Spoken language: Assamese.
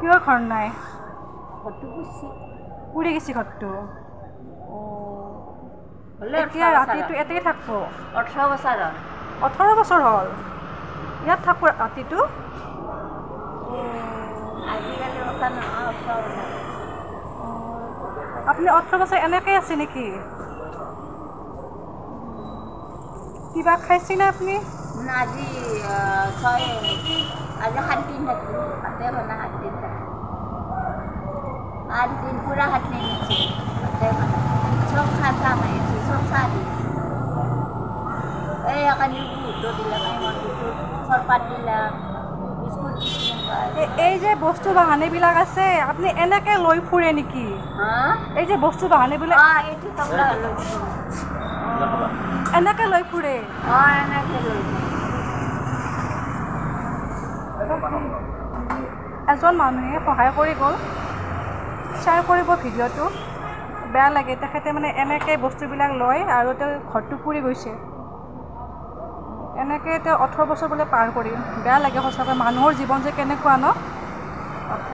কিয় ঘৰ নাই? ঘৰটো পুৰি গৈছে ঘৰটো। হ'লে এতিয়া ৰাতিটো ইয়াতে থাকব? 18 বছৰ হ'ল। 18 বছৰ হ'ল ইয়াত থাকব ৰাতিটো? আজিকালি কথা নহয়, 18 বছৰ। আপুনি 18 বছৰ এনেকৈ আছে নেকি? কিবা খাইছেনে আপুনি? আজি 7 দিন থাকিলোঁ, ভাতে বনা 7 দিন থাকিলোঁ। 8 দিন পুৰা 7 দিন আছে, ভাতে বনা চব খাচা মাৰিছে, চব চাহ দিছে। এই কাৰণে বহুতো দিলাক, চৰপাত দিলাক, বিস্কুট দিছিল। এই যে বস্তু বাহানীবিলাক আছে আপুনি এনেকৈ লৈ ফুৰে নেকি? এই যে বস্তু বাহানীবিলাক এইটো তবলা লৈ ফুৰে। এনেকৈ লৈ ফুৰে? এনেকৈ লৈ ফুৰে। এজন মানুহে সহায় কৰি গ'ল, শ্বেয়াৰ কৰিব ভিডিঅ'টো। বেয়া লাগে, তেখেতে মানে এনেকৈ বস্তুবিলাক লয় আৰু তেওঁ ঘৰটো পুৰি গৈছে। এনেকৈ তেওঁ 18 বছৰ বোলে পাৰ কৰি, বেয়া লাগে সঁচাকৈ। মানুহৰ জীৱন যে কেনেকুৱা ন?